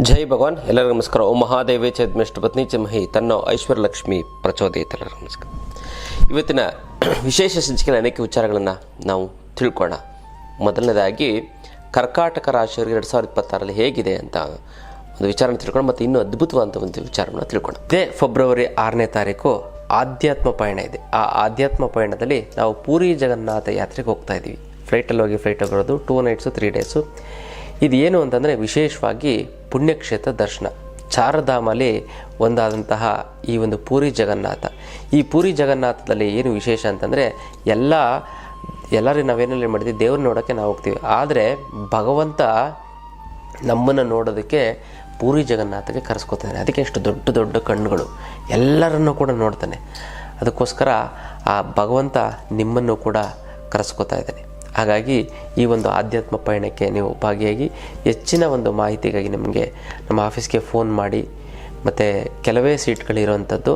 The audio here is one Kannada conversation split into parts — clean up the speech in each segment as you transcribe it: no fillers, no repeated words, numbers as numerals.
ಜೈ ಭಗವಾನ್. ಎಲ್ಲರಿಗೂ ನಮಸ್ಕಾರ. ಓಂ ಮಹಾದೇವೇ ಚೇದ್ಮೆಷ್ಟು ಪತ್ನಿ ಚಮಹಿ ತನ್ನೋ ಐಶ್ವರ್ಯ ಲಕ್ಷ್ಮಿ ಪ್ರಚೋದಯಿತ. ಎಲ್ಲರಿಗೂ ನಮಸ್ಕಾರ. ಇವತ್ತಿನ ವಿಶೇಷ ಸಂಚಿಕೆಯ ಅನೇಕ ವಿಚಾರಗಳನ್ನು ನಾವು ತಿಳ್ಕೊಳ್ಳೋಣ. ಮೊದಲನೇದಾಗಿ ಕರ್ಕಾಟಕ ರಾಶಿಯವರಿಗೆ 2026 ಹೇಗಿದೆ ಅಂತ ಒಂದು ವಿಚಾರನ ತಿಳ್ಕೊಂಡು ಮತ್ತು ಇನ್ನೂ ಅದ್ಭುತವಾದಂಥ ಒಂದು ವಿಚಾರವನ್ನು ತಿಳ್ಕೊಳ್ಳೋಣ. ಇದೇ ಫೆಬ್ರವರಿ 6ನೇ ತಾರೀಕು ಆಧ್ಯಾತ್ಮ ಪಯಣ ಇದೆ. ಆ ಆಧ್ಯಾತ್ಮ ಪಯಣದಲ್ಲಿ ನಾವು ಪೂರಿ ಜಗನ್ನಾಥ ಯಾತ್ರೆಗೆ ಹೋಗ್ತಾ ಇದ್ದೀವಿ. ಫ್ಲೈಟಲ್ಲಿ ಹೋಗಿ ಫ್ಲೈಟಲ್ಲಿ ಬರೋದು 2 ನೈಟ್ಸು 3 ಡೇಸು. ಇದು ಏನು ಅಂತಂದರೆ ವಿಶೇಷವಾಗಿ ಪುಣ್ಯಕ್ಷೇತ್ರ ದರ್ಶನ. ಚಾರಧಾಮಲ್ಲಿ ಒಂದಾದಂತಹ ಈ ಒಂದು ಪೂರಿ ಜಗನ್ನಾಥ. ಈ ಪೂರಿ ಜಗನ್ನಾಥದಲ್ಲಿ ಏನು ವಿಶೇಷ ಅಂತಂದರೆ ಎಲ್ಲರೂ ನಾವೇನಲ್ಲಿ ಮಾಡಿದ್ವಿ, ದೇವ್ರನ್ನ ನೋಡೋಕ್ಕೆ ನಾವು ಹೋಗ್ತೀವಿ. ಆದರೆ ಭಗವಂತ ನಮ್ಮನ್ನು ನೋಡೋದಕ್ಕೆ ಪೂರಿ ಜಗನ್ನಾಥಕ್ಕೆ ಕರೆಸ್ಕೊತಾನೆ. ಅದಕ್ಕೆ ಎಷ್ಟು ದೊಡ್ಡ ದೊಡ್ಡ ಕಣ್ಣುಗಳು, ಎಲ್ಲರನ್ನೂ ಕೂಡ ನೋಡ್ತಾನೆ. ಅದಕ್ಕೋಸ್ಕರ ಆ ಭಗವಂತ ನಿಮ್ಮನ್ನು ಕೂಡ ಕರೆಸ್ಕೊತಾ ಇದ್ದಾನೆ. ಹಾಗಾಗಿ ಈ ಒಂದು ಆಧ್ಯಾತ್ಮ ಪಯಣಕ್ಕೆ ನೀವು ಭಾಗಿಯಾಗಿ ಹೆಚ್ಚಿನ ಒಂದು ಮಾಹಿತಿಗಾಗಿ ನಮಗೆ ನಮ್ಮ ಆಫೀಸ್ಗೆ ಫೋನ್ ಮಾಡಿ, ಮತ್ತು ಕೆಲವೇ ಸೀಟ್ಗಳಿರುವಂಥದ್ದು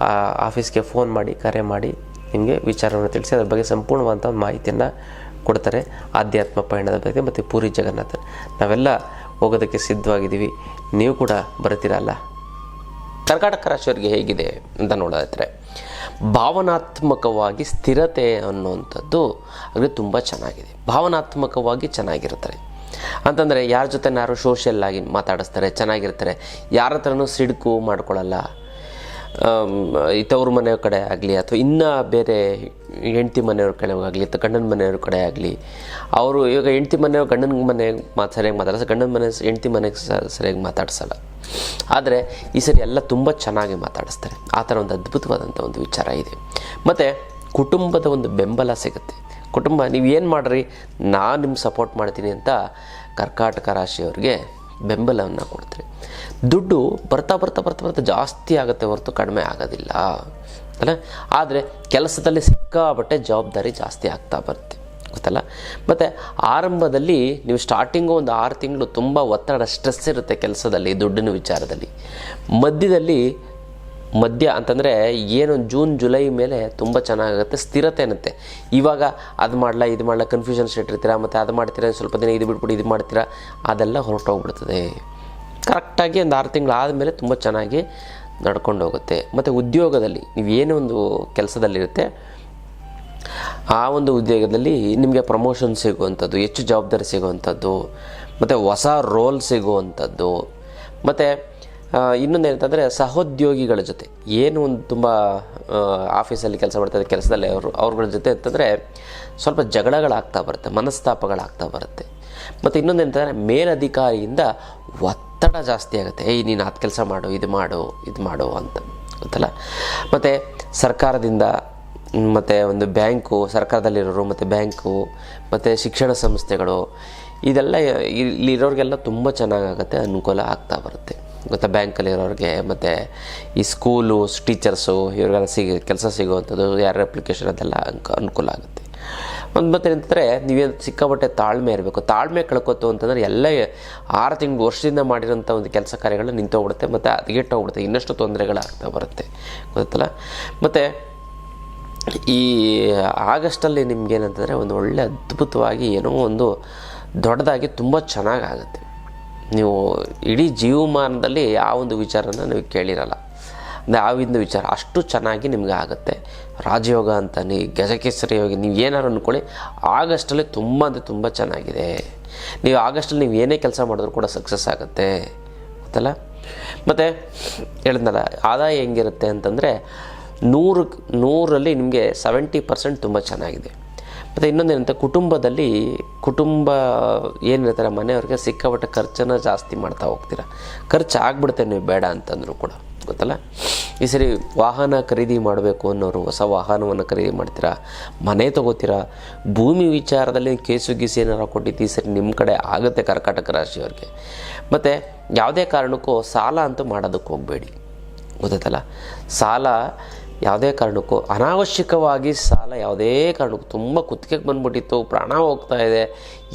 ಆ ಆಫೀಸ್ಗೆ ಫೋನ್ ಮಾಡಿ ಕರೆ ಮಾಡಿ ನಿಮಗೆ ವಿಚಾರವನ್ನು ತಿಳಿಸಿ ಅದ್ರ ಬಗ್ಗೆ ಸಂಪೂರ್ಣವಾದಂಥ ಒಂದು ಮಾಹಿತಿಯನ್ನು ಕೊಡ್ತಾರೆ. ಆಧ್ಯಾತ್ಮ ಪಯಣದ ಬಗ್ಗೆ ಮತ್ತು ಪೂರಿ ಜಗನ್ನಾಥ ನಾವೆಲ್ಲ ಹೋಗೋದಕ್ಕೆ ಸಿದ್ಧವಾಗಿದ್ದೀವಿ. ನೀವು ಕೂಡ ಬರ್ತೀರಲ್ಲ. ಕರ್ಕಾಟಕ ರಾಶಿಯವರಿಗೆ ಹೇಗಿದೆ ಅಂತ ನೋಡೋದಾದರೆ, ಭಾವನಾತ್ಮಕವಾಗಿ ಸ್ಥಿರತೆ ಅನ್ನುವಂಥದ್ದು ಅವರಿಗೆ ತುಂಬ ಚೆನ್ನಾಗಿದೆ. ಭಾವನಾತ್ಮಕವಾಗಿ ಚೆನ್ನಾಗಿರ್ತಾರೆ ಅಂತಂದರೆ ಯಾರ ಜೊತೆ ಯಾರು ಸೋಷಿಯಲ್ ಆಗಿ ಮಾತಾಡಿಸ್ತಾರೆ, ಚೆನ್ನಾಗಿರ್ತಾರೆ. ಯಾರ ಹತ್ರನೂ ಸಿಡುಕು ಮಾಡ್ಕೊಳ್ಳಲ್ಲ. ತವ್ರ ಮನೆಯವ್ರ ಕಡೆ ಆಗಲಿ ಅಥವಾ ಇನ್ನೂ ಬೇರೆ ಹೆಂಡತಿ ಮನೆಯವ್ರ ಕಡೆ ಆಗಲಿ ಅಥವಾ ಗಂಡನ ಮನೆಯವ್ರ ಕಡೆ ಆಗಲಿ, ಅವರು ಇವಾಗ ಹೆಂಡತಿ ಮನೆಯವ್ರು ಗಂಡನ ಮನೆಗೆ ಸರಿಯಾಗಿ ಮಾತಾಡಿಸ, ಗಂಡನ ಮನೆ ಹೆಂಡತಿ ಮನೆಗೆ ಸರಿಯಾಗಿ ಮಾತಾಡ್ಸಲ್ಲ. ಆದರೆ ಈ ಸರಿ ಎಲ್ಲ ತುಂಬ ಚೆನ್ನಾಗಿ ಮಾತಾಡಿಸ್ತಾರೆ. ಆ ಥರ ಒಂದು ಅದ್ಭುತವಾದಂಥ ಒಂದು ವಿಚಾರ ಇದೆ. ಮತ್ತು ಕುಟುಂಬದ ಒಂದು ಬೆಂಬಲ ಸಿಗುತ್ತೆ. ಕುಟುಂಬ ನೀವು ಏನು ಮಾಡಿರಿ, ನಾನು ನಿಮ್ಗೆ ಸಪೋರ್ಟ್ ಮಾಡ್ತೀನಿ ಅಂತ ಕರ್ಕಾಟಕ ರಾಶಿಯವ್ರಿಗೆ ಬೆಂಬಲವನ್ನು ಕೊಡ್ತಾರೆ. ದುಡ್ಡು ಬರ್ತಾ ಬರ್ತಾ ಬರ್ತಾ ಬರ್ತಾ ಜಾಸ್ತಿ ಆಗುತ್ತೆ ಹೊರತು ಕಡಿಮೆ ಆಗೋದಿಲ್ಲ ಅಲ್ಲ. ಆದರೆ ಕೆಲಸದಲ್ಲಿ ಸಿಕ್ಕಾಪಟ್ಟೆ ಜವಾಬ್ದಾರಿ ಜಾಸ್ತಿ ಆಗ್ತಾ ಬರುತ್ತೆ, ಗೊತ್ತಲ್ಲ. ಮತ್ತು ಆರಂಭದಲ್ಲಿ ನೀವು ಸ್ಟಾರ್ಟಿಂಗು ಒಂದು 6 ತಿಂಗಳು ತುಂಬ ಒತ್ತಡ, ಸ್ಟ್ರೆಸ್ ಇರುತ್ತೆ ಕೆಲಸದಲ್ಲಿ, ದುಡ್ಡಿನ ವಿಚಾರದಲ್ಲಿ. ಮಧ್ಯ ಅಂತಂದರೆ ಏನು ಜೂನ್ ಜುಲೈ ಮೇಲೆ ತುಂಬ ಚೆನ್ನಾಗುತ್ತೆ, ಸ್ಥಿರತೆ ಅನ್ನತ್ತೆ. ಇವಾಗ ಅದು ಮಾಡಲ ಇದು ಮಾಡಲ ಕನ್ಫ್ಯೂಷನ್ ಸ್ಟೇಟ್ ಇರ್ತೀರ, ಮತ್ತು ಅದು ಮಾಡ್ತೀರಾ, ಸ್ವಲ್ಪ ದಿನ ಇದು ಬಿಟ್ಬಿಟ್ಟು ಇದು ಮಾಡ್ತೀರಾ, ಅದೆಲ್ಲ ಹೊರಟೋಗ್ಬಿಡ್ತದೆ. ಕರೆಕ್ಟಾಗಿ ಒಂದು 6 ತಿಂಗಳು ಆದಮೇಲೆ ತುಂಬ ಚೆನ್ನಾಗಿ ನಡ್ಕೊಂಡು ಹೋಗುತ್ತೆ. ಮತ್ತು ಉದ್ಯೋಗದಲ್ಲಿ ನೀವೇನೋ ಒಂದು ಕೆಲಸದಲ್ಲಿರುತ್ತೆ, ಆ ಒಂದು ಉದ್ಯೋಗದಲ್ಲಿ ನಿಮಗೆ ಪ್ರಮೋಷನ್ ಸಿಗುವಂಥದ್ದು, ಹೆಚ್ಚು ಜವಾಬ್ದಾರಿ ಸಿಗುವಂಥದ್ದು, ಮತ್ತು ಹೊಸ ರೋಲ್ ಸಿಗುವಂಥದ್ದು. ಮತ್ತು ಇನ್ನೊಂದು ಏನಂತಂದರೆ ಸಹೋದ್ಯೋಗಿಗಳ ಜೊತೆ ಏನು ಒಂದು ತುಂಬ ಆಫೀಸಲ್ಲಿ ಕೆಲಸ ಮಾಡ್ತಾರೆ, ಕೆಲಸದಲ್ಲಿ ಅವ್ರಗಳ ಜೊತೆ ಅಂತಂದರೆ ಸ್ವಲ್ಪ ಜಗಳಗಳಾಗ್ತಾ ಬರುತ್ತೆ, ಮನಸ್ತಾಪಗಳಾಗ್ತಾ ಬರುತ್ತೆ. ಮತ್ತು ಇನ್ನೊಂದು ಏನಂತಂದರೆ ಮೇಲಧಿಕಾರಿಯಿಂದ ಒತ್ತಡ ಜಾಸ್ತಿ ಆಗುತ್ತೆ. ನೀನು ಅದು ಕೆಲಸ ಮಾಡು, ಇದು ಮಾಡು ಅಂತ, ಗೊತ್ತಲ್ಲ. ಮತ್ತು ಸರ್ಕಾರದಿಂದ ಮತ್ತು ಒಂದು ಬ್ಯಾಂಕು, ಸರ್ಕಾರದಲ್ಲಿರೋರು ಮತ್ತು ಬ್ಯಾಂಕು ಮತ್ತು ಶಿಕ್ಷಣ ಸಂಸ್ಥೆಗಳು, ಇದೆಲ್ಲ ಇಲ್ಲಿರೋರಿಗೆಲ್ಲ ತುಂಬ ಚೆನ್ನಾಗಾಗುತ್ತೆ, ಅನುಕೂಲ ಆಗ್ತಾ ಬರುತ್ತೆ, ಗೊತ್ತಾ. ಬ್ಯಾಂಕಲ್ಲಿರೋರಿಗೆ ಮತ್ತು ಈ ಸ್ಕೂಲು ಟೀಚರ್ಸು ಇವ್ರಿಗೆಲ್ಲ ಕೆಲಸ ಸಿಗುವಂಥದ್ದು, ಯಾರ ಅಪ್ಲಿಕೇಶನ್ ಅದೆಲ್ಲ ಅನುಕೂಲ ಆಗುತ್ತೆ. ಮತ್ತು ಏನಂತಂದರೆ ನೀವೇನು ಸಿಕ್ಕಾಪಟ್ಟೆ ತಾಳ್ಮೆ ಇರಬೇಕು. ತಾಳ್ಮೆ ಕಳ್ಕೊತು ಅಂತಂದರೆ ಎಲ್ಲ 6 ತಿಂಗಳು ವರ್ಷದಿಂದ ಮಾಡಿರೋಂಥ ಒಂದು ಕೆಲಸ ಕಾರ್ಯಗಳು ನಿಂತೋಗ್ಬಿಡುತ್ತೆ, ಮತ್ತು ಹದಗೆಟ್ಟೋಗ್ಬಿಡುತ್ತೆ, ಇನ್ನಷ್ಟು ತೊಂದರೆಗಳಾಗ್ತಾ ಬರುತ್ತೆ, ಗೊತ್ತಲ್ಲ. ಮತ್ತು ಈ ಆಗಸ್ಟಲ್ಲಿ ನಿಮ್ಗೇನಂತಂದರೆ ಒಂದು ಒಳ್ಳೆ ಅದ್ಭುತವಾಗಿ ಏನೋ ಒಂದು ದೊಡ್ಡದಾಗಿ ತುಂಬ ಚೆನ್ನಾಗಾಗುತ್ತೆ. ನೀವು ಇಡೀ ಜೀವಮಾನದಲ್ಲಿ ಆ ಒಂದು ವಿಚಾರನ ನೀವು ಕೇಳಿರಲ್ಲ. ಆ ಒಂದು ವಿಚಾರ ಅಷ್ಟು ಚೆನ್ನಾಗಿ ನಿಮಗೆ ಆಗುತ್ತೆ. ರಾಜಯೋಗ ಅಂತ ಗಜಕೇಸರಿ ಯೋಗ ನೀವು ಏನಾರು ಅಂದ್ಕೊಳ್ಳಿ, ಆಗಸ್ಟಲ್ಲಿ ತುಂಬ ಅಂದರೆ ತುಂಬ ಚೆನ್ನಾಗಿದೆ. ನೀವು ಆಗಸ್ಟಲ್ಲಿ ನೀವು ಏನೇ ಕೆಲಸ ಮಾಡಿದ್ರು ಕೂಡ ಸಕ್ಸಸ್ ಆಗುತ್ತೆ, ಗೊತ್ತಲ್ಲ. ಮತ್ತು ಹೇಳಿದ್ನಲ್ಲ, ಆದಾಯ ಹೆಂಗಿರುತ್ತೆ ಅಂತಂದರೆ 100ರಲ್ಲಿ ನಿಮಗೆ 70% ತುಂಬ ಚೆನ್ನಾಗಿದೆ. ಮತ್ತು ಇನ್ನೊಂದೇನಂತ ಕುಟುಂಬ ಏನಿರ್ತಾರೆ ಮನೆಯವ್ರಿಗೆ ಸಿಕ್ಕಾಪಟ್ಟೆ ಖರ್ಚನ್ನು ಜಾಸ್ತಿ ಮಾಡ್ತಾ ಹೋಗ್ತೀರ. ಖರ್ಚು ಆಗಿಬಿಡುತ್ತೆ ನೀವು ಬೇಡ ಅಂತಂದರೂ ಕೂಡ, ಗೊತ್ತಲ್ಲ. ಈ ಸರಿ ವಾಹನ ಖರೀದಿ ಮಾಡಬೇಕು ಅನ್ನೋರು ಹೊಸ ವಾಹನವನ್ನು ಖರೀದಿ ಮಾಡ್ತೀರಾ, ಮನೆ ತೊಗೋತೀರಾ. ಭೂಮಿ ವಿಚಾರದಲ್ಲಿ ಕೇಸು ಗೀಸು ಏನಾರು ಕೊಟ್ಟಿದ್ದು ಈ ಸರಿ ನಿಮ್ಮ ಕಡೆ ಆಗುತ್ತೆ ಕರ್ಕಾಟಕ ರಾಶಿಯವ್ರಿಗೆ. ಮತ್ತು ಯಾವುದೇ ಕಾರಣಕ್ಕೂ ಸಾಲ ಅಂತೂ ಮಾಡೋದಕ್ಕೆ ಹೋಗಬೇಡಿ, ಗೊತ್ತಲ್ಲ. ಸಾಲ ಯಾವುದೇ ಕಾರಣಕ್ಕೂ ಅನಾವಶ್ಯಕವಾಗಿ ಸಾಲ ಯಾವುದೇ ಕಾರಣಕ್ಕೂ ತುಂಬ ಕುತ್ತಿಗೆಗೆ ಬಂದುಬಿಟ್ಟಿತ್ತು, ಪ್ರಾಣ ಹೋಗ್ತಾ ಇದೆ,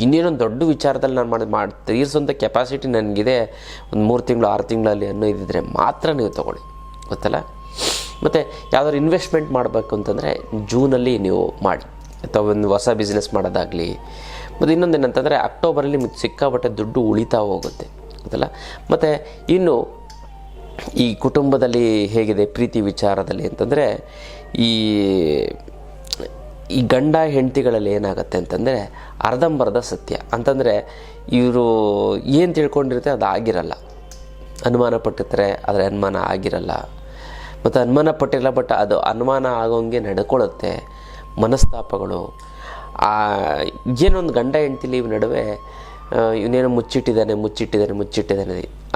ಇನ್ನೇನೊಂದು ದೊಡ್ಡ ವಿಚಾರದಲ್ಲಿ ನಾನು ತೀರಿಸೋಂಥ ಕೆಪಾಸಿಟಿ ನನಗಿದೆ, ಒಂದು 3 ತಿಂಗಳು 6 ತಿಂಗಳಲ್ಲಿ ಅನ್ನೋ ಇದ್ದಿದ್ರೆ ಮಾತ್ರ ನೀವು ತೊಗೊಳ್ಳಿ, ಗೊತ್ತಲ್ಲ. ಮತ್ತು ಯಾವುದಾದ್ರು ಇನ್ವೆಸ್ಟ್ಮೆಂಟ್ ಮಾಡಬೇಕು ಅಂತಂದರೆ ಜೂನಲ್ಲಿ ನೀವು ಮಾಡಿ, ಅಥವಾ ಒಂದು ಹೊಸ ಬಿಸ್ನೆಸ್ ಮಾಡೋದಾಗಲಿ. ಮತ್ತು ಇನ್ನೊಂದೇನಂತಂದರೆ ಅಕ್ಟೋಬರಲ್ಲಿ ನಿಮಗೆ ಸಿಕ್ಕಾಪಟ್ಟೆ ದುಡ್ಡು ಉಳಿತಾ ಹೋಗುತ್ತೆ, ಗೊತ್ತಲ್ಲ. ಮತ್ತು ಇನ್ನು ಈ ಕುಟುಂಬದಲ್ಲಿ ಹೇಗಿದೆ ಪ್ರೀತಿ ವಿಚಾರದಲ್ಲಿ ಅಂತಂದರೆ ಈ ಗಂಡ ಹೆಂಡತಿಗಳಲ್ಲಿ ಏನಾಗುತ್ತೆ ಅಂತಂದರೆ ಅರ್ಧಂಬರ್ಧ ಸತ್ಯ ಅಂತಂದರೆ ಇವರು ಏನು ತಿಳ್ಕೊಂಡಿರುತ್ತೆ ಅದು ಆಗಿರಲ್ಲ, ಅನುಮಾನ ಪಟ್ಟಿರ್ತಾರೆ ಆದರೆ ಅನುಮಾನ ಆಗಿರಲ್ಲ, ಮತ್ತು ಅನುಮಾನ ಪಟ್ಟಿರಲ್ಲ ಬಟ್ ಅದು ಅನುಮಾನ ಆಗೋಂಗೆ ನಡ್ಕೊಳ್ಳುತ್ತೆ. ಮನಸ್ತಾಪಗಳು ಏನೊಂದು ಗಂಡ ಹೆಂಡ್ತಿಲಿ ಇವ್ ನಡುವೆ ಇವನೇನು ಮುಚ್ಚಿಟ್ಟಿದ್ದಾನೆ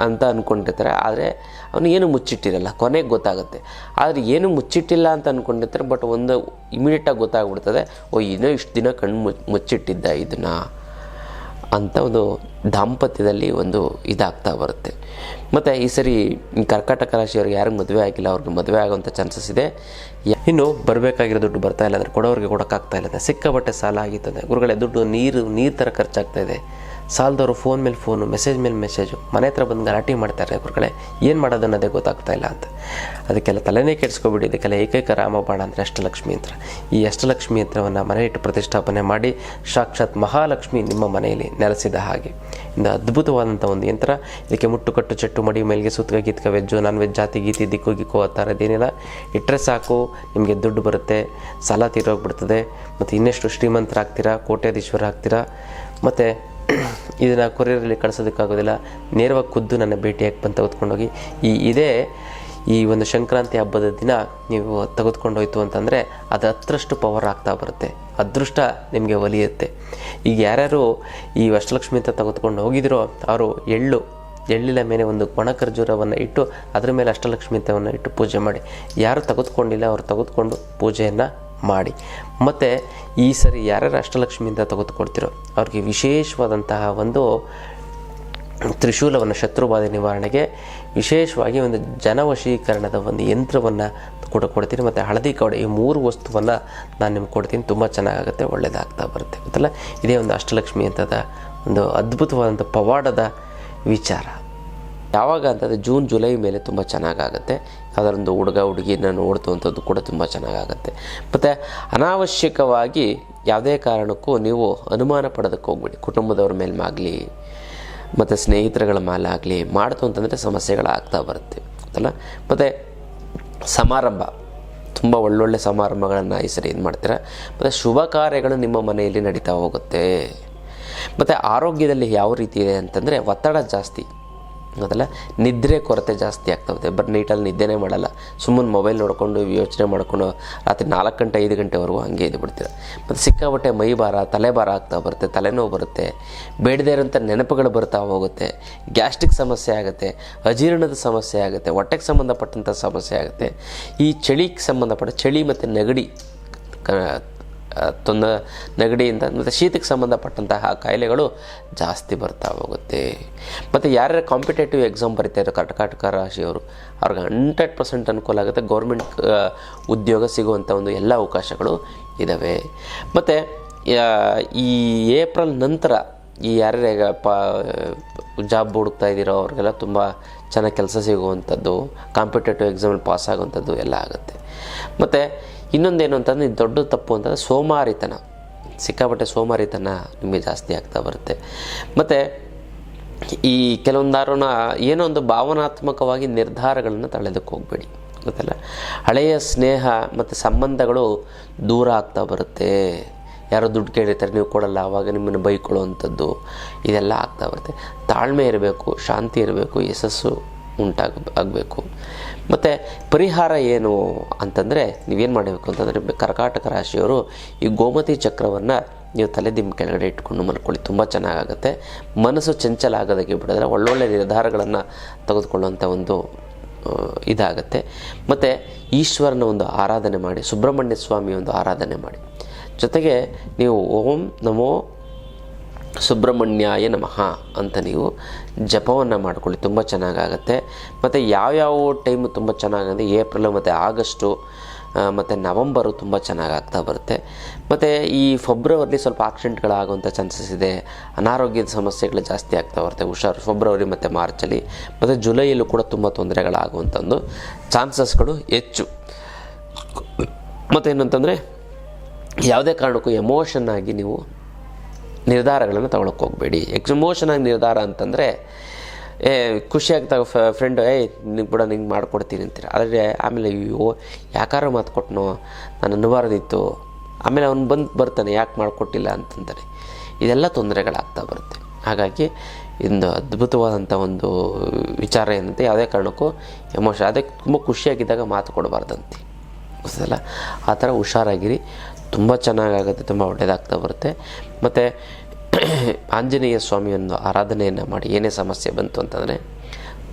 ಅಂತ ಅಂದ್ಕೊಂಡಿರ್ತಾರೆ. ಆದರೆ ಅವನು ಏನು ಮುಚ್ಚಿಟ್ಟಿರಲ್ಲ, ಕೊನೆಗೆ ಗೊತ್ತಾಗುತ್ತೆ. ಆದರೆ ಏನು ಮುಚ್ಚಿಟ್ಟಿಲ್ಲ ಅಂತ ಅಂದ್ಕೊಂಡಿರ್ತಾರೆ, ಬಟ್ ಒಂದು ಇಮಿಡಿಯೇಟಾಗಿ ಗೊತ್ತಾಗ್ಬಿಡ್ತದೆ, ಇನ್ನೂ ಇಷ್ಟು ದಿನ ಕಣ್ಣು ಮುಚ್ಚಿಟ್ಟಿದ್ದ ಇದನ್ನು ಅಂತ ಒಂದು ದಾಂಪತ್ಯದಲ್ಲಿ ಒಂದು ಇದಾಗ್ತಾ ಬರುತ್ತೆ. ಮತ್ತು ಈ ಸರಿ ಕರ್ಕಾಟಕ ರಾಶಿಯವ್ರಿಗೆ ಯಾರಿಗೂ ಮದುವೆ ಆಗಿಲ್ಲ, ಅವ್ರಿಗೆ ಮದುವೆ ಆಗೋವಂಥ ಚಾನ್ಸಸ್ ಇದೆ. ಇನ್ನು ಬರಬೇಕಾಗಿರೋ ದುಡ್ಡು ಬರ್ತಾ ಇಲ್ಲ, ಅಂದರೆ ಕೊಡೋರಿಗೆ ಕೊಡೋಕ್ಕಾಗ್ತಾ ಇಲ್ಲ, ಸಿಕ್ಕಾಪಟ್ಟೆ ಸಾಲ ಆಗಿರ್ತದೆ. ಗುರುಗಳೇ ದುಡ್ಡು ನೀರು ಥರ ಖರ್ಚಾಗ್ತಾ ಇದೆ. ಸಾಲದವರು ಫೋನ್ ಮೇಲೆ ಫೋನು, ಮೆಸೇಜ್ ಮೇಲೆ ಮೆಸೇಜು, ಮನೆ ಹತ್ರ ಬಂದು ಗಲಾಟೆ ಮಾಡ್ತಾರೆ. ಗುರುಗಳೇ ಏನು ಮಾಡೋದು ಅನ್ನೋದೇ ಗೊತ್ತಾಗ್ತಾ ಇಲ್ಲ ಅಂತ. ಅದಕ್ಕೆಲ್ಲ ತಲೆನೇ ಕೆಡಿಸ್ಕೊಬಿಡಿ. ಇದಕ್ಕೆಲ್ಲ ಏಕೈಕ ರಾಮಬಾಣ ಅಂದರೆ ಅಷ್ಟಲಕ್ಷ್ಮಿ ಯಂತ್ರ. ಈ ಅಷ್ಟಲಕ್ಷ್ಮಿ ಯಂತ್ರವನ್ನು ಮನೆಯಿಟ್ಟು ಪ್ರತಿಷ್ಠಾಪನೆ ಮಾಡಿ ಸಾಕ್ಷಾತ್ ಮಹಾಲಕ್ಷ್ಮಿ ನಿಮ್ಮ ಮನೆಯಲ್ಲಿ ನೆಲೆಸಿದ ಹಾಗೆ ಇಂದು ಅದ್ಭುತವಾದಂಥ ಒಂದು ಯಂತ್ರ. ಇದಕ್ಕೆ ಮುಟ್ಟು ಕಟ್ಟು ಚಟ್ಟು ಮಡಿ ಮೇಲ್ಗೆ ಸುತ್ತಗ ಗೀತ್ಕ ವೆಜ್ಜು ನಾನ್ ವೆಜ್ ಜಾತಿ ಗೀತಿ ದಿಕ್ಕು ಗಿಕ್ಕು ಆ ಥರದ್ದೇನಿಲ್ಲ. ಇಟ್ಟರೆ ಸಾಕು ನಿಮಗೆ ದುಡ್ಡು ಬರುತ್ತೆ, ಸಾಲ ತೀರೋಗ್ಬಿಡ್ತದೆ, ಮತ್ತು ಇನ್ನೆಷ್ಟು ಶ್ರೀಮಂತರಾಗ್ತೀರಾ, ಕೋಟ್ಯಾಧೀಶ್ವರ ಆಗ್ತೀರಾ. ಮತ್ತು ಇದನ್ನು ಕೊರಿಯರಲ್ಲಿ ಕಳಿಸೋದಕ್ಕಾಗೋದಿಲ್ಲ, ನೇರವಾಗಿ ಖುದ್ದು ನನ್ನ ಭೇಟಿಯಾಗಿ ಬಂದು ತೆಗೆದುಕೊಂಡೋಗಿ ಈ ಒಂದು ಸಂಕ್ರಾಂತಿ ಹಬ್ಬದ ದಿನ ನೀವು ತೆಗೆದುಕೊಂಡೋಯ್ತು ಅಂತಂದರೆ ಅದು 10ರಷ್ಟು ಪವರ್ ಆಗ್ತಾ ಬರುತ್ತೆ, ಅದೃಷ್ಟ ನಿಮಗೆ ಒಲಿಯುತ್ತೆ. ಈಗ ಯಾರ್ಯಾರು ಈ ಅಷ್ಟಲಕ್ಷ್ಮಿ ಅಂತ ತೆಗೆದುಕೊಂಡು ಹೋಗಿದ್ರೋ ಅವರು ಎಳ್ಳಿನ ಮೇಲೆ ಒಂದು ಒಣ ಖರ್ಜೂರವನ್ನು ಇಟ್ಟು ಅದರ ಮೇಲೆ ಅಷ್ಟಲಕ್ಷ್ಮಿ ಅಂತವನ್ನು ಇಟ್ಟು ಪೂಜೆ ಮಾಡಿ. ಯಾರು ತೆಗೆದುಕೊಂಡಿಲ್ಲ ಅವರು ತೆಗೆದುಕೊಂಡು ಪೂಜೆಯನ್ನು ಮಾಡಿ. ಮತ್ತು ಈ ಸರಿ ಯಾರ್ಯಾರು ಅಷ್ಟಲಕ್ಷ್ಮಿಯಿಂದ ತೆಗೆದುಕೊಡ್ತಿರೋ ಅವ್ರಿಗೆ ವಿಶೇಷವಾದಂತಹ ಒಂದು ತ್ರಿಶೂಲವನ್ನು ಶತ್ರುಬಾಧೆ ನಿವಾರಣೆಗೆ ವಿಶೇಷವಾಗಿ ಒಂದು ಜನವಶೀಕರಣದ ಒಂದು ಯಂತ್ರವನ್ನು ಕೊಡ್ತೀನಿ. ಮತ್ತು ಹಳದಿ ಕವಡೆ, ಈ 3 ವಸ್ತುವನ್ನು ನಾನು ನಿಮ್ಗೆ ಕೊಡ್ತೀನಿ. ತುಂಬ ಚೆನ್ನಾಗಾಗುತ್ತೆ, ಒಳ್ಳೆಯದಾಗ್ತಾ ಬರುತ್ತೆ ಗೊತ್ತಲ್ಲ. ಇದೇ ಒಂದು ಅಷ್ಟಲಕ್ಷ್ಮಿ ಅಂತದ ಒಂದು ಅದ್ಭುತವಾದಂಥ ಪವಾಡದ ವಿಚಾರ. ಯಾವಾಗ ಅಂತಂದರೆ ಜೂನ್ ಜುಲೈ ಮೇಲೆ ತುಂಬ ಚೆನ್ನಾಗಾಗುತ್ತೆ. ಅದರೊಂದು ಹುಡುಗ ಹುಡುಗಿನ ನೋಡ್ತುವಂಥದ್ದು ಕೂಡ ತುಂಬ ಚೆನ್ನಾಗಾಗುತ್ತೆ. ಮತ್ತು ಅನಾವಶ್ಯಕವಾಗಿ ಯಾವುದೇ ಕಾರಣಕ್ಕೂ ನೀವು ಅನುಮಾನ ಪಡೋದಕ್ಕೆ ಹೋಗ್ಬೇಡಿ. ಕುಟುಂಬದವ್ರ ಮೇಲೆ ಆಗಲಿ ಮತ್ತು ಸ್ನೇಹಿತರುಗಳ ಮೇಲೆ ಆಗಲಿ ಮಾಡ್ತು ಅಂತಂದರೆ ಸಮಸ್ಯೆಗಳಾಗ್ತಾ ಬರುತ್ತೆ ಗೊತ್ತಲ್ಲ. ಮತ್ತು ಸಮಾರಂಭ, ತುಂಬ ಒಳ್ಳೊಳ್ಳೆ ಸಮಾರಂಭಗಳನ್ನು ಈ ಸರಿ ಏನು ಮಾಡ್ತೀರಾ. ಮತ್ತು ಶುಭ ಕಾರ್ಯಗಳು ನಿಮ್ಮ ಮನೆಯಲ್ಲಿ ನಡೀತಾ ಹೋಗುತ್ತೆ. ಮತ್ತು ಆರೋಗ್ಯದಲ್ಲಿ ಯಾವ ರೀತಿ ಇದೆ ಅಂತಂದರೆ ಒತ್ತಡ ಜಾಸ್ತಿ ಅದಲ್ಲ, ನಿದ್ರೆ ಕೊರತೆ ಜಾಸ್ತಿ ಆಗ್ತಾವೆ. ಬಟ್ ನೀಟಲ್ಲಿ ನಿದ್ದೆನೇ ಮಾಡಲ್ಲ, ಸುಮ್ಮನೆ ಮೊಬೈಲ್ ನೋಡಿಕೊಂಡು ಯೋಚನೆ ಮಾಡಿಕೊಂಡು ರಾತ್ರಿ 4 ಗಂಟೆ 5 ಗಂಟೆವರೆಗೂ ಹಂಗೆ ಇದು ಬಿಡ್ತೀರ. ಮತ್ತು ಸಿಕ್ಕಾಬಟ್ಟೆ ಮೈ ಭಾರ, ತಲೆಭಾರ ಆಗ್ತಾ ಬರುತ್ತೆ, ತಲೆನೋವು ಬರುತ್ತೆ, ಬೇಡದೇ ಇರೋಂಥ ನೆನಪುಗಳು ಬರ್ತಾ ಹೋಗುತ್ತೆ, ಗ್ಯಾಸ್ಟ್ರಿಕ್ ಸಮಸ್ಯೆ ಆಗುತ್ತೆ, ಅಜೀರ್ಣದ ಸಮಸ್ಯೆ ಆಗುತ್ತೆ, ಹೊಟ್ಟೆಗೆ ಸಂಬಂಧಪಟ್ಟಂಥ ಸಮಸ್ಯೆ ಆಗುತ್ತೆ. ಈ ಚಳಿಗೆ ಸಂಬಂಧಪಟ್ಟ ಚಳಿ ಮತ್ತು ನೆಗಡಿ ನೆಗಡಿಯಿಂದ ಮತ್ತು ಶೀತಕ್ಕೆ ಸಂಬಂಧಪಟ್ಟಂತಹ ಕಾಯಿಲೆಗಳು ಜಾಸ್ತಿ ಬರ್ತಾ ಹೋಗುತ್ತೆ. ಮತ್ತು ಯಾರ್ಯಾರು ಕಾಂಪಿಟೇಟಿವ್ ಎಕ್ಸಾಮ್ ಬರೀತಾರೆ ಕರ್ಕಾಟಕ ರಾಶಿಯವರು ಅವ್ರಿಗೆ 100% ಅನುಕೂಲ ಆಗುತ್ತೆ. ಗೌರ್ಮೆಂಟ್ ಉದ್ಯೋಗ ಸಿಗುವಂಥ ಒಂದು ಎಲ್ಲ ಅವಕಾಶಗಳು ಇದ್ದಾವೆ. ಮತ್ತು ಈ ಏಪ್ರಿಲ್ ನಂತರ ಈ ಯಾರ್ಯಾರು ಜಾಬ್ ಹುಡುಕ್ತಾ ಇದ್ದೀರೋ ಅವ್ರಿಗೆಲ್ಲ ತುಂಬ ಚೆನ್ನಾಗಿ ಕೆಲಸ ಸಿಗುವಂಥದ್ದು, ಕಾಂಪಿಟೇಟಿವ್ ಎಕ್ಸಾಮಲ್ಲಿ ಪಾಸ್ ಆಗುವಂಥದ್ದು ಎಲ್ಲ ಆಗುತ್ತೆ. ಮತ್ತು ಇನ್ನೊಂದೇನು ಅಂತಂದರೆ ದೊಡ್ಡ ತಪ್ಪು ಅಂತಂದರೆ ಸೋಮಾರಿತನ, ಸಿಕ್ಕಾಪಟ್ಟೆ ಸೋಮಾರಿತನ ನಿಮಗೆ ಜಾಸ್ತಿ ಆಗ್ತಾ ಬರುತ್ತೆ. ಮತ್ತು ಈ ಕೆಲವೊಂದಾರನ ಏನೋ ಒಂದು ಭಾವನಾತ್ಮಕವಾಗಿ ನಿರ್ಧಾರಗಳನ್ನು ತಳೆಯೋದಕ್ಕೆ ಹೋಗಬೇಡಿ ಗೊತ್ತಲ್ಲ. ಹಳೆಯ ಸ್ನೇಹ ಮತ್ತು ಸಂಬಂಧಗಳು ದೂರ ಆಗ್ತಾ ಬರುತ್ತೆ. ಯಾರೋ ದುಡ್ಡು ಕೇಳಿರ್ತಾರೆ, ನೀವು ಕೊಡಲ್ಲ, ಆವಾಗ ನಿಮ್ಮನ್ನು ಬೈಕೊಳ್ಳುವಂಥದ್ದು ಇದೆಲ್ಲ ಆಗ್ತಾ ಬರುತ್ತೆ. ತಾಳ್ಮೆ ಇರಬೇಕು, ಶಾಂತಿ ಇರಬೇಕು, ಯಶಸ್ಸು ಆಗಬೇಕು. ಮತ್ತು ಪರಿಹಾರ ಏನು ಅಂತಂದರೆ ನೀವೇನು ಮಾಡಬೇಕು ಅಂತಂದರೆ ಕರ್ಕಾಟಕ ರಾಶಿಯವರು ಈ ಗೋಮತಿ ಚಕ್ರವನ್ನು ನೀವು ತಲೆದಿಂಬು ಕೆಳಗಡೆ ಇಟ್ಕೊಂಡು ಮಲ್ಕೊಳ್ಳಿ, ತುಂಬ ಚೆನ್ನಾಗಾಗುತ್ತೆ. ಮನಸ್ಸು ಚಂಚಲ ಆಗೋದಕ್ಕೆ ಬಿಡಿದ್ರೆ ಒಳ್ಳೊಳ್ಳೆ ನಿರ್ಧಾರಗಳನ್ನು ತೆಗೆದುಕೊಳ್ಳುವಂಥ ಒಂದು ಇದಾಗುತ್ತೆ. ಮತ್ತು ಈಶ್ವರನ ಒಂದು ಆರಾಧನೆ ಮಾಡಿ, ಸುಬ್ರಹ್ಮಣ್ಯ ಸ್ವಾಮಿ ಒಂದು ಆರಾಧನೆ ಮಾಡಿ. ಜೊತೆಗೆ ನೀವು ಓಂ ನಮೋ ಸುಬ್ರಹ್ಮಣ್ಯಾಯ ನಮಃ ಅಂತ ನೀವು ಜಪವನ್ನು ಮಾಡ್ಕೊಳ್ಳಿ, ತುಂಬ ಚೆನ್ನಾಗಾಗತ್ತೆ. ಮತ್ತು ಯಾವ್ಯಾವ ಟೈಮು ತುಂಬ ಚೆನ್ನಾಗಿದೆ, ಏಪ್ರಿಲು ಮತ್ತು ಆಗಸ್ಟು ಮತ್ತು ನವಂಬರು ತುಂಬ ಚೆನ್ನಾಗಾಗ್ತಾ ಬರುತ್ತೆ. ಮತ್ತು ಈ ಫೆಬ್ರವರಿ ಸ್ವಲ್ಪ ಆಕ್ಸಿಡೆಂಟ್ಗಳಾಗುವಂಥ ಚಾನ್ಸಸ್ ಇದೆ, ಅನಾರೋಗ್ಯದ ಸಮಸ್ಯೆಗಳು ಜಾಸ್ತಿ ಆಗ್ತಾ ಬರುತ್ತೆ, ಹುಷಾರು. ಫೆಬ್ರವರಿ ಮತ್ತು ಮಾರ್ಚಲ್ಲಿ ಮತ್ತು ಜುಲೈಯಲ್ಲೂ ಕೂಡ ತುಂಬ ತೊಂದರೆಗಳಾಗುವಂಥ ಒಂದು ಚಾನ್ಸಸ್ಗಳು ಹೆಚ್ಚು. ಮತ್ತು ಏನಂತಂದರೆ ಯಾವುದೇ ಕಾರಣಕ್ಕೂ ಎಮೋಷನ್ನಾಗಿ ನೀವು ನಿರ್ಧಾರಗಳನ್ನು ತಗೊಳಕ್ಕೆ ಹೋಗಬೇಡಿ. ಎಮೋಷನಾಗಿ ನಿರ್ಧಾರ ಅಂತಂದರೆ ಖುಷಿ ಆಗ್ತಾಗ ಫ್ರೆಂಡು ನಿಂಗೆ ಬಿಡ ನಿಂಗೆ ಮಾಡಿಕೊಡ್ತೀನಿ ಅಂತೀರ. ಆದರೆ ಆಮೇಲೆ ಅಯ್ಯೋ ಯಾಕಾರ ಮಾತು ಕೊಟ್ಟನೋ, ನಾನು ಅನ್ನಬಾರ್ದಿತ್ತು, ಆಮೇಲೆ ಅವ್ನು ಬರ್ತಾನೆ ಯಾಕೆ ಮಾಡಿಕೊಟ್ಟಿಲ್ಲ ಅಂತಂತಾನೆ. ಇದೆಲ್ಲ ತೊಂದರೆಗಳಾಗ್ತಾ ಬರುತ್ತೆ. ಹಾಗಾಗಿ ಇಂದು ಅದ್ಭುತವಾದಂಥ ಒಂದು ವಿಚಾರ ಏನಂತೆ, ಯಾವುದೇ ಕಾರಣಕ್ಕೂ ಎಮೋಷನ್, ಅದಕ್ಕೆ ತುಂಬ ಖುಷಿಯಾಗಿದ್ದಾಗ ಮಾತು ಕೊಡಬಾರ್ದಂತೆ, ಗೊತ್ತಲ್ಲ. ಆ ಥರ ಹುಷಾರಾಗಿರಿ, ತುಂಬ ಚೆನ್ನಾಗಾಗುತ್ತೆ, ತುಂಬ ಒಳ್ಳೆಯದಾಗ್ತಾ ಬರುತ್ತೆ. ಮತ್ತು ಆಂಜನೇಯ ಸ್ವಾಮಿಯನ್ನು ಆರಾಧನೆಯನ್ನು ಮಾಡಿ ಏನೇ ಸಮಸ್ಯೆ ಬಂತು ಅಂತಂದರೆ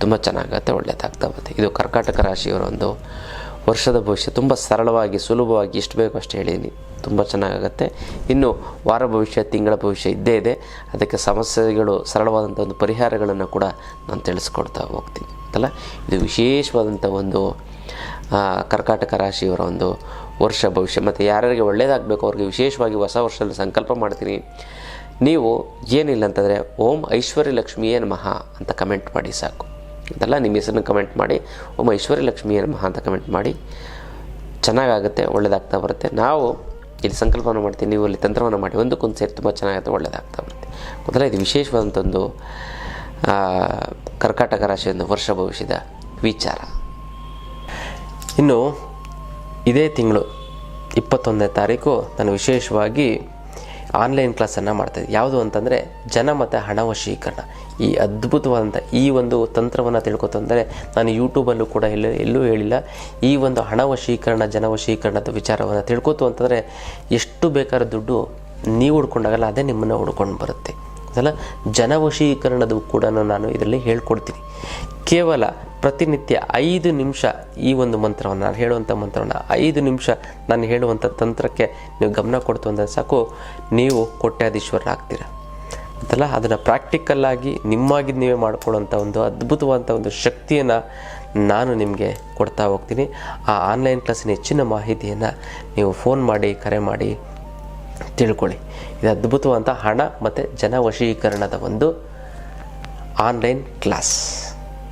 ತುಂಬ ಚೆನ್ನಾಗುತ್ತೆ, ಒಳ್ಳೆಯದಾಗ್ತಾ ಬರುತ್ತೆ. ಇದು ಕರ್ಕಾಟಕ ರಾಶಿಯವರ ಒಂದು ವರ್ಷದ ಭವಿಷ್ಯ. ತುಂಬ ಸರಳವಾಗಿ ಸುಲಭವಾಗಿ ಎಷ್ಟು ಬೇಕೋ ಅಷ್ಟು ಹೇಳಿದ್ದೀನಿ, ತುಂಬ ಚೆನ್ನಾಗಾಗುತ್ತೆ. ಇನ್ನು ವಾರ ಭವಿಷ್ಯ, ತಿಂಗಳ ಭವಿಷ್ಯ ಇದ್ದೇ ಇದೆ. ಅದಕ್ಕೆ ಸಮಸ್ಯೆಗಳು, ಸರಳವಾದಂಥ ಒಂದು ಪರಿಹಾರಗಳನ್ನು ಕೂಡ ನಾನು ತಿಳಿಸ್ಕೊಡ್ತಾ ಹೋಗ್ತೀನಿ ಅಂತಲ್ಲ. ಇದು ವಿಶೇಷವಾದಂಥ ಒಂದು ಕರ್ಕಾಟಕ ರಾಶಿಯವರ ಒಂದು ವರ್ಷ ಭವಿಷ್ಯ. ಮತ್ತು ಯಾರ್ಯಾರಿಗೆ ಒಳ್ಳೆಯದಾಗಬೇಕು ಅವ್ರಿಗೆ ವಿಶೇಷವಾಗಿ ಹೊಸ ವರ್ಷದಲ್ಲಿ ಸಂಕಲ್ಪ ಮಾಡ್ತೀನಿ. ನೀವು ಏನಿಲ್ಲ ಅಂತಂದರೆ ಓಂ ಐಶ್ವರ್ಯ ಲಕ್ಷ್ಮಿಯೇ ನಮಃ ಅಂತ ಕಮೆಂಟ್ ಮಾಡಿ ಸಾಕು ಅಂತಲ್ಲ. ನಿಮ್ಮ ಹೆಸರನ್ನು ಕಮೆಂಟ್ ಮಾಡಿ ಓಂ ಐಶ್ವರ್ಯ ಲಕ್ಷ್ಮಿಯೇ ನಮಃ ಅಂತ ಕಮೆಂಟ್ ಮಾಡಿ, ಚೆನ್ನಾಗಾಗುತ್ತೆ, ಒಳ್ಳೆಯದಾಗ್ತಾ ಬರುತ್ತೆ. ನಾವು ಇಲ್ಲಿ ಸಂಕಲ್ಪವನ್ನು ಮಾಡ್ತೀವಿ, ನೀವು ಅಲ್ಲಿ ತಂತ್ರವನ್ನು ಮಾಡಿ, ಒಂದಕ್ಕೊಂದು ಸೇರಿ ತುಂಬ ಚೆನ್ನಾಗುತ್ತೆ, ಒಳ್ಳೆಯದಾಗ್ತಾ ಬರುತ್ತೆ. ಮೊದಲ ಇದು ವಿಶೇಷವಾದಂಥ ಒಂದು ಕರ್ಕಾಟಕ ರಾಶಿಯ ವರ್ಷ ಭವಿಷ್ಯದ ವಿಚಾರ. ಇನ್ನು ಇದೇ ತಿಂಗಳು 21ನೇ ತಾರೀಕು ನಾನು ವಿಶೇಷವಾಗಿ ಆನ್ಲೈನ್ ಕ್ಲಾಸನ್ನು ಮಾಡ್ತಾಯಿದ್ದೆ. ಯಾವುದು ಅಂತಂದರೆ ಜನ ಮತ್ತು ಹಣ ವಶೀಕರಣ. ಈ ಅದ್ಭುತವಾದಂಥ ಈ ಒಂದು ತಂತ್ರವನ್ನು ತಿಳ್ಕೊತಂದರೆ ನಾನು ಯೂಟ್ಯೂಬಲ್ಲೂ ಕೂಡ ಎಲ್ಲೂ ಹೇಳಿಲ್ಲ. ಈ ಒಂದು ಹಣ ವಶೀಕರಣ, ಜನ ವಶೀಕರಣದ ವಿಚಾರವನ್ನು ತಿಳ್ಕೊತು ಅಂತಂದರೆ ಎಷ್ಟು ಬೇಕಾದ್ರೂ ದುಡ್ಡು ನೀವು ಹುಡ್ಕೊಂಡಾಗಲ್ಲ, ಅದೇ ನಿಮ್ಮನ್ನು ಹುಡ್ಕೊಂಡು ಬರುತ್ತೆ ಅಲ್ಲ. ಜನವಶೀಕರಣದ ಕೂಡ ನಾನು ಇದರಲ್ಲಿ ಹೇಳ್ಕೊಡ್ತೀನಿ. ಕೇವಲ ಪ್ರತಿನಿತ್ಯ 5 ನಿಮಿಷ ಈ ಒಂದು ಮಂತ್ರವನ್ನು, ನಾನು ಹೇಳುವಂಥ ಮಂತ್ರವನ್ನು 5 ನಿಮಿಷ ನಾನು ಹೇಳುವಂಥ ತಂತ್ರಕ್ಕೆ ನೀವು ಗಮನ ಕೊಡ್ತು ಅಂದರೆ ಸಾಕು, ನೀವು ಕೋಟ್ಯಾಧೀಶ್ವರರಾಗ್ತೀರ ಅಂತಲ್ಲ. ಅದನ್ನು ಪ್ರಾಕ್ಟಿಕಲ್ಲಾಗಿ ನಿಮ್ಮಾಗಿ ನೀವೇ ಮಾಡ್ಕೊಳ್ಳೋಂಥ ಒಂದು ಅದ್ಭುತವಾದಂಥ ಒಂದು ಶಕ್ತಿಯನ್ನು ನಾನು ನಿಮಗೆ ಕೊಡ್ತಾ ಹೋಗ್ತೀನಿ. ಆ ಆನ್ಲೈನ್ ಕ್ಲಾಸಿನ ಹೆಚ್ಚಿನ ಮಾಹಿತಿಯನ್ನು ನೀವು ಫೋನ್ ಮಾಡಿ, ಕರೆ ಮಾಡಿ ತಿಳ್ಕೊಳ್ಳಿ. ಇದು ಅದ್ಭುತವಾದಂಥ ಹಣ ಮತ್ತು ಜನ ವಶೀಕರಣದ ಒಂದು ಆನ್ಲೈನ್ ಕ್ಲಾಸ್.